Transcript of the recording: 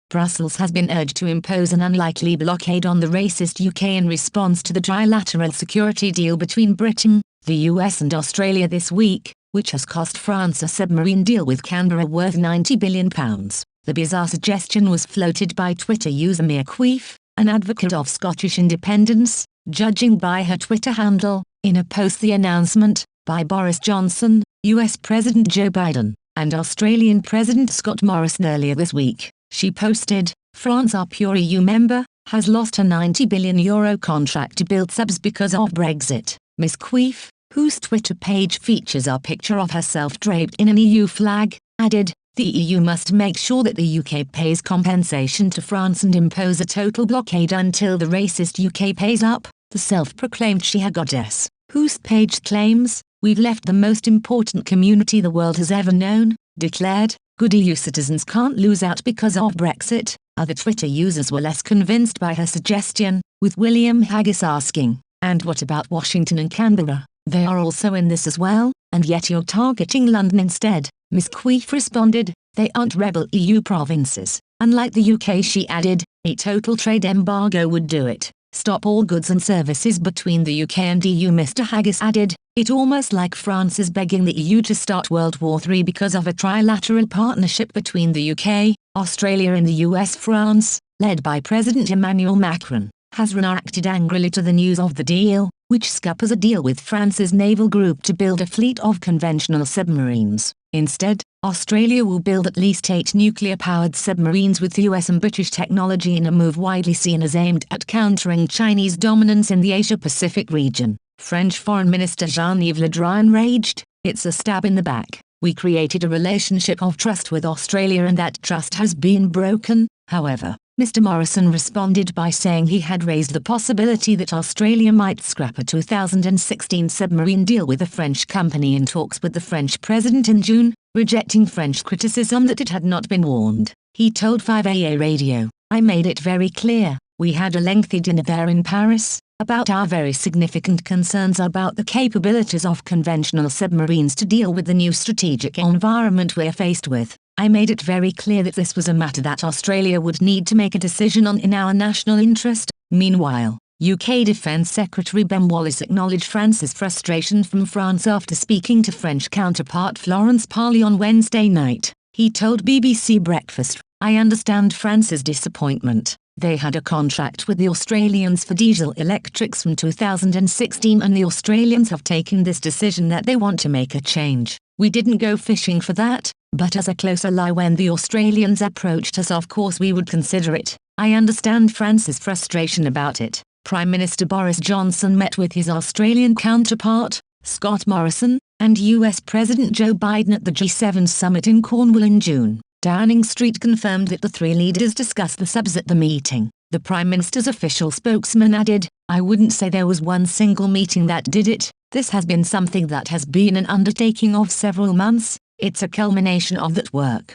Brussels has been urged to impose an unlikely blockade on the racist UK in response to the trilateral security deal between Britain, the US and Australia this week, which has cost France a submarine deal with Canberra worth £90 billion. The bizarre suggestion was floated by Twitter user Mia Queef, an advocate of Scottish independence, judging by her Twitter handle. In a post, the announcement, by Boris Johnson, US President Joe Biden, and Australian President Scott Morrison earlier this week, she posted, France, our pure EU member, has lost a €90 billion contract to build subs because of Brexit. Ms. Queef, whose Twitter page features a picture of herself draped in an EU flag, added, the EU must make sure that the UK pays compensation to France and impose a total blockade until the racist UK pays up. The self-proclaimed Shia goddess, whose page claims, we've left the most important community the world has ever known, declared, good EU citizens can't lose out because of Brexit. Other Twitter users were less convinced by her suggestion, with William Haggis asking, and what about Washington and Canberra? They are also in this as well, and yet you're targeting London instead. Ms. Queef responded, they aren't rebel EU provinces. Unlike the UK, she added, a total trade embargo would do it. Stop all goods and services between the UK and EU. Mr. Haggis added, it almost like France is begging the EU to start World War III because of a trilateral partnership between the UK, Australia and the US. France, led by President Emmanuel Macron, has reacted angrily to the news of the deal, which scuppers a deal with France's naval group to build a fleet of conventional submarines. Instead, Australia will build at least 8 nuclear-powered submarines with US and British technology in a move widely seen as aimed at countering Chinese dominance in the Asia-Pacific region. French Foreign Minister Jean-Yves Le Drian raged, it's a stab in the back. We created a relationship of trust with Australia and that trust has been broken. However, Mr. Morrison responded by saying he had raised the possibility that Australia might scrap a 2016 submarine deal with a French company in talks with the French president in June, rejecting French criticism that it had not been warned. He told 5AA Radio, I made it very clear, we had a lengthy dinner there in Paris, about our very significant concerns about the capabilities of conventional submarines to deal with the new strategic environment we're faced with. I made it very clear that this was a matter that Australia would need to make a decision on in our national interest. Meanwhile, UK Defence Secretary Ben Wallace acknowledged France's frustration from France after speaking to French counterpart Florence Parly on Wednesday night. He told BBC Breakfast, I understand France's disappointment. They had a contract with the Australians for diesel electrics from 2016 and the Australians have taken this decision that they want to make a change. We didn't go fishing for that, but as a closer lie when the Australians approached us of course we would consider it. I understand France's frustration about it. Prime Minister Boris Johnson met with his Australian counterpart, Scott Morrison, and US President Joe Biden at the G7 summit in Cornwall in June. Downing Street confirmed that the three leaders discussed the subs at the meeting. The Prime Minister's official spokesman added, I wouldn't say there was one single meeting that did it. This has been something that has been an undertaking of several months. It's a culmination of that work.